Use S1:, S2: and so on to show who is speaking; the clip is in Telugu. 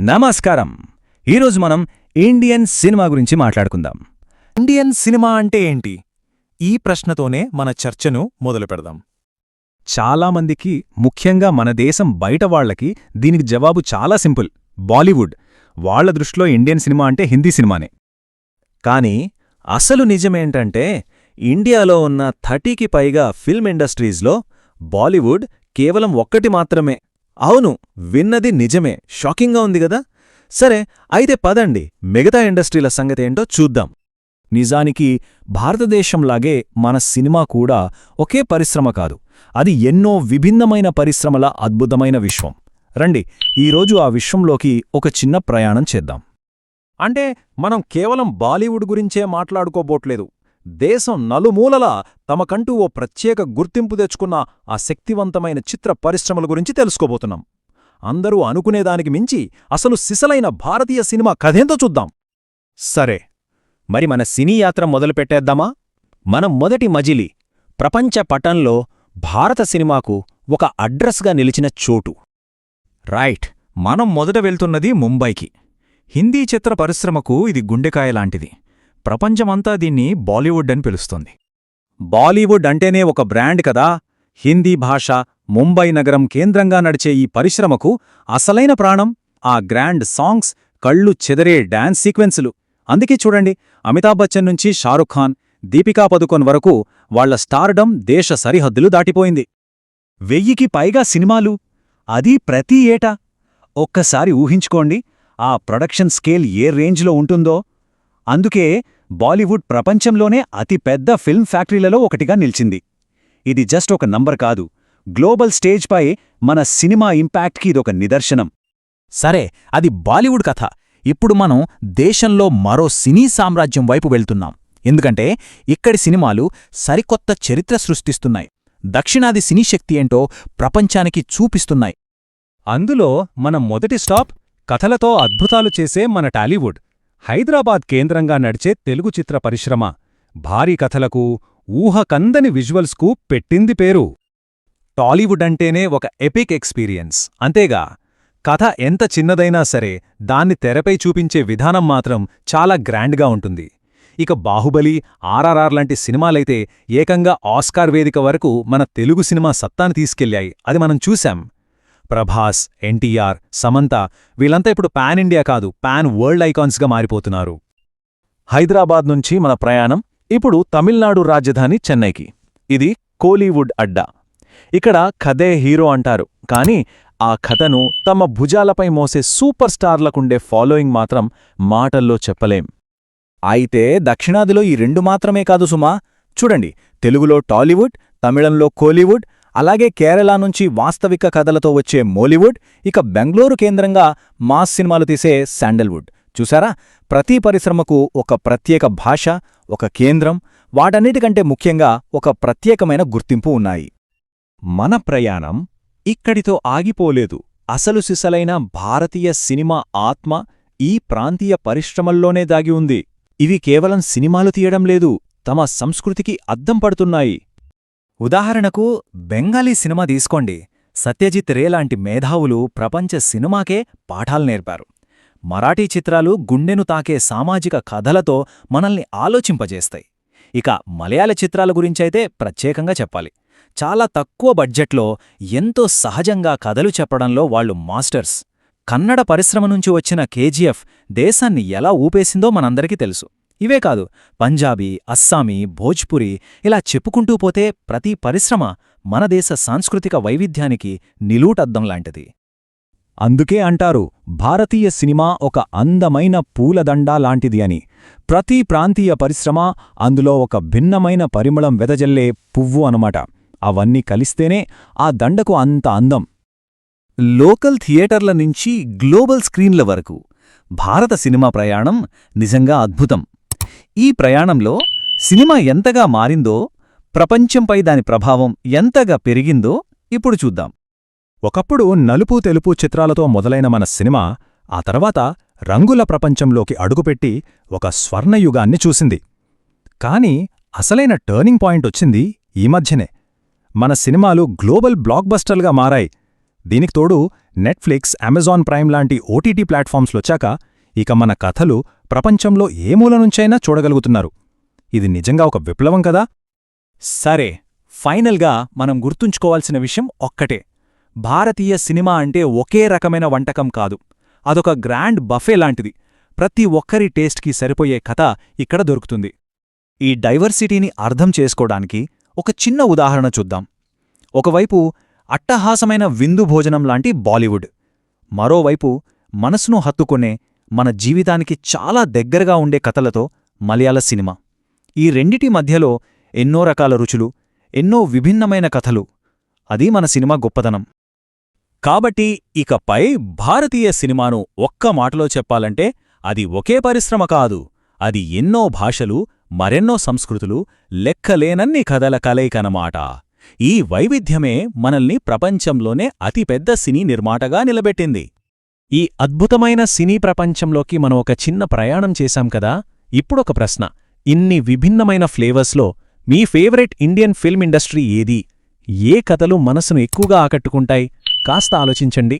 S1: నమస్కారం. ఈరోజు మనం ఇండియన్ సినిమా గురించి మాట్లాడుకుందాం.
S2: ఇండియన్ సినిమా అంటే ఏంటి? ఈ ప్రశ్నతోనే మన చర్చను మొదలుపెడదాం.
S1: చాలామందికి, ముఖ్యంగా మన దేశం బయట వాళ్లకి దీనికి జవాబు చాలా సింపుల్: బాలీవుడ్. వాళ్ల దృష్టిలో ఇండియన్ సినిమా అంటే హిందీ సినిమానే. కానీ అసలు నిజమేంటంటే, ఇండియాలో ఉన్న 30కి పైగా ఫిల్మ్ ఇండస్ట్రీస్లో బాలీవుడ్ కేవలం ఒక్కటి మాత్రమే. అవును, విన్నది నిజమే. షాకింగ్గా ఉంది గదా? సరే, అయితే పదండి మిగతా ఇండస్ట్రీల సంగతేంటో చూద్దాం. నిజానికి భారతదేశంలాగే మన సినిమా కూడా ఒకే పరిశ్రమ కాదు, అది ఎన్నో విభిన్నమైన పరిశ్రమల అద్భుతమైన విశ్వం. రండి, ఈరోజు ఆ విశ్వంలోకి ఒక చిన్న ప్రయాణం చేద్దాం.
S2: అంటే మనం కేవలం బాలీవుడ్ గురించే మాట్లాడుకోబోట్లేదు. దేశం నలుమూలలా తమకంటూ ఓ ప్రత్యేక గుర్తింపు తెచ్చుకున్న ఆ శక్తివంతమైన చిత్ర పరిశ్రమల గురించి తెలుసుకోబోతున్నాం. అందరూ అనుకునేదానికి మించి అసలు సిసలైన భారతీయ సినిమా కథేంతో చూద్దాం.
S1: సరే, మరి మన సినీ యాత్ర మొదలుపెట్టేద్దామా? మనం మొదటి మజిలీ ప్రపంచ పటంలో భారత సినిమాకు ఒక అడ్రస్గా నిలిచిన చోటు. రైట్, మనం మొదట వెళ్తున్నది ముంబైకి. హిందీ చిత్ర పరిశ్రమకు ఇది గుండెకాయలాంటిది. ప్రపంచమంతా దీన్ని బాలీవుడ్ అని పిలుస్తుంది. బాలీవుడ్ అంటేనే ఒక బ్రాండ్ కదా. హిందీ భాష, ముంబై నగరం కేంద్రంగా నడిచే ఈ పరిశ్రమకు అసలైన ప్రాణం ఆ గ్రాండ్ సాంగ్స్, కళ్ళు చెదరే డాన్స్ సీక్వెన్సులు. అందుకే చూడండి, అమితాబ్ బచ్చన్ నుంచి షారుఖ్ ఖాన్, దీపికా పదుకొన్ వరకు వాళ్ల స్టార్డమ్ దేశ సరిహద్దులు దాటిపోయింది. 1000కి పైగా సినిమాలు, అది ప్రతి ఏటా. ఒక్కసారి ఊహించుకోండి ఆ ప్రొడక్షన్ స్కేల్ ఏ రేంజ్లో ఉంటుందో. అందుకే బాలీవుడ్ ప్రపంచంలోనే అతిపెద్ద ఫిల్మ్ ఫ్యాక్టరీలలో ఒకటిగా నిలిచింది. ఇది జస్ట్ ఒక నంబర్ కాదు, గ్లోబల్ స్టేజ్పై మన సినిమా ఇంపాక్ట్కి ఇదొక నిదర్శనం.
S3: సరే, అది బాలీవుడ్ కథ. ఇప్పుడు మనం దేశంలో మరో సినీ సామ్రాజ్యం వైపు వెళ్తున్నాం. ఎందుకంటే ఇక్కడి సినిమాలు సరికొత్త చరిత్ర సృష్టిస్తున్నాయి. దక్షిణాది సినీ శక్తి ఏంటో ప్రపంచానికి చూపిస్తున్నాయి.
S2: అందులో మన మొదటి స్టాప్ కథలతో అద్భుతాలు చేసే మన టాలీవుడ్. హైదరాబాద్ కేంద్రంగా నడిచే తెలుగు చిత్ర పరిశ్రమ భారీ కథలకు, ఊహకందని విజువల్స్కు పెట్టింది పేరు. టాలీవుడ్ అంటేనే ఒక ఎపిక్ ఎక్స్పీరియన్స్. అంతేగా, కథ ఎంత చిన్నదైనా సరే దాన్ని తెరపై చూపించే విధానం మాత్రం చాలా గ్రాండ్గా ఉంటుంది. ఇక బాహుబలి, ఆర్ఆర్ఆర్ లాంటి సినిమాలైతే ఏకంగా ఆస్కార్ వేదిక వరకు మన తెలుగు సినిమా సత్తాను తీసుకెళ్లాయి. అది మనం చూశాం. ప్రభాస్, ఎన్టీఆర్, సమంత వీళ్ళంతా ఇప్పుడు పాన్ ఇండియా కాదు, పాన్ వరల్డ్ ఐకాన్స్గా మారిపోతున్నారు. హైదరాబాద్ నుంచి మన ప్రయాణం ఇప్పుడు తమిళనాడు రాజధాని చెన్నైకి. ఇది కోలీవుడ్ అడ్డా. ఇక్కడ కథే హీరో అంటారు, కానీ ఆ కథను తమ భుజాలపై మోసే సూపర్ స్టార్లకుండే ఫాలోయింగ్ మాత్రం మాటల్లో చెప్పలేం.
S1: అయితే దక్షిణాదిలో ఈ రెండు మాత్రమే కాదు సుమా. చూడండి, తెలుగులో టాలీవుడ్, తమిళంలో కోలీవుడ్, అలాగే కేరళ నుంచి వాస్తవిక కథలతో వచ్చే మోలీవుడ్, ఇక బెంగళూరు కేంద్రంగా మాస్ సినిమాలు తీసే శాండల్వుడ్. చూసారా, ప్రతి పరిశ్రమకు ఒక ప్రత్యేక భాష, ఒక కేంద్రం, వాటన్నిటికంటే ముఖ్యంగా ఒక ప్రత్యేకమైన గుర్తింపు ఉన్నాయి. మన ప్రయాణం ఇక్కడితో ఆగిపోలేదు. అసలు సిసలైన భారతీయ సినిమా ఆత్మ ఈ ప్రాంతీయ పరిశ్రమల్లోనే దాగి ఉంది. ఇవి కేవలం సినిమాలు తీయడం లేదు, తమ సంస్కృతికి అద్దం పడుతున్నాయి. ఉదాహరణకు బెంగాలీ సినిమా తీసుకోండి. సత్యజిత్ రే లాంటి మేధావులు ప్రపంచ సినిమాకే పాఠాలు నేర్పారు. మరాఠీ చిత్రాలు గుండెను తాకే సామాజిక కథలతో మనల్ని ఆలోచింపజేస్తాయి. ఇక మలయాళ చిత్రాల గురించైతే ప్రత్యేకంగా చెప్పాలి. చాలా తక్కువ బడ్జెట్లో ఎంతో సహజంగా కథలు చెప్పడంలో వాళ్లు మాస్టర్స్. కన్నడ పరిశ్రమ నుంచి వచ్చిన కేజీఎఫ్ దేశాన్ని ఎలా ఊపేసిందో మనందరికీ తెలుసు. ఇవే కాదు, పంజాబీ, అస్సామీ, భోజ్పురి ఇలా చెప్పుకుంటూ పోతే ప్రతి పరిశ్రమ మన దేశ సాంస్కృతిక వైవిధ్యానికి నిలూటద్దం లాంటిది. అందుకే అంటారు, భారతీయ సినిమా ఒక అందమైన పూలదండా లాంటిది అని. ప్రతి ప్రాంతీయ పరిశ్రమ అందులో ఒక భిన్నమైన పరిమళం వెదజల్లే పువ్వు అనమాట. అవన్నీ కలిస్తేనే ఆ దండకు అంత అందం. లోకల్ థియేటర్ల నుంచి గ్లోబల్ స్క్రీన్ల వరకు భారత సినిమా ప్రయాణం నిజంగా అద్భుతం. ఈ ప్రయాణంలో సినిమా ఎంతగా మారిందో, ప్రపంచంపై దాని ప్రభావం ఎంతగా పెరిగిందో ఇప్పుడు చూద్దాం. ఒకప్పుడు నలుపు తెలుపు చిత్రాలతో మొదలైన మన సినిమా ఆ తర్వాత రంగుల ప్రపంచంలోకి అడుగుపెట్టి ఒక స్వర్ణయుగాన్ని చూసింది. కాని అసలైన టర్నింగ్ పాయింట్ వచ్చింది ఈ మధ్యనే. మన సినిమాలు గ్లోబల్ బ్లాక్బస్టర్లుగా మారాయి.
S2: దీనికి తోడు నెట్ఫ్లిక్స్, అమెజాన్ ప్రైమ్ లాంటి ఓటీటీ ప్లాట్ఫామ్స్లొచ్చాక ఇక మన కథలు ప్రపంచంలో ఏ మూల నుంచైనా చూడగలుగుతున్నారు. ఇది నిజంగా ఒక విప్లవం కదా.
S3: సరే, ఫైనల్గా మనం గుర్తుంచుకోవాల్సిన విషయం ఒక్కటే. భారతీయ సినిమా అంటే ఒకే రకమైన వంటకం కాదు, అదొక గ్రాండ్ బఫే లాంటిది. ప్రతి ఒక్కరి టేస్ట్కి సరిపోయే కథ ఇక్కడ దొరుకుతుంది. ఈ డైవర్సిటీని అర్థం చేసుకోవడానికి ఒక చిన్న ఉదాహరణ చూద్దాం. ఒకవైపు అట్టహాసమైన విందు భోజనం లాంటి బాలీవుడ్, మరోవైపు మనసును హత్తుకొనే, మన జీవితానికి చాలా దగ్గరగా ఉండే కథలతో మలయాళ సినిమా. ఈ రెండిటి మధ్యలో ఎన్నో రకాల రుచులు, ఎన్నో విభిన్నమైన కథలు. అది మన సినిమా గొప్పతనం. కాబట్టి ఇకపై భారతీయ సినిమాను ఒక్క మాటలో చెప్పాలంటే అది ఒకే పరిశ్రమ కాదు, అది ఎన్నో భాషలు, మరెన్నో సంస్కృతులు, లెక్కలేనన్ని కథల కలయికనమాట. ఈ వైవిధ్యమే మనల్ని ప్రపంచంలోనే అతిపెద్ద సినీ నిర్మాటగా నిలబెట్టింది. ఈ అద్భుతమైన సినీ ప్రపంచంలోకి మనం ఒక చిన్న ప్రయాణం చేశాం కదా. ఇప్పుడొక ప్రశ్న: ఇన్ని విభిన్నమైన ఫ్లేవర్స్లో మీ ఫేవరెట్ ఇండియన్ ఫిల్మ్ ఇండస్ట్రీ ఏది? ఏ కథలు మనసును ఎక్కువగా ఆకట్టుకుంటాయి? కాస్త ఆలోచించండి.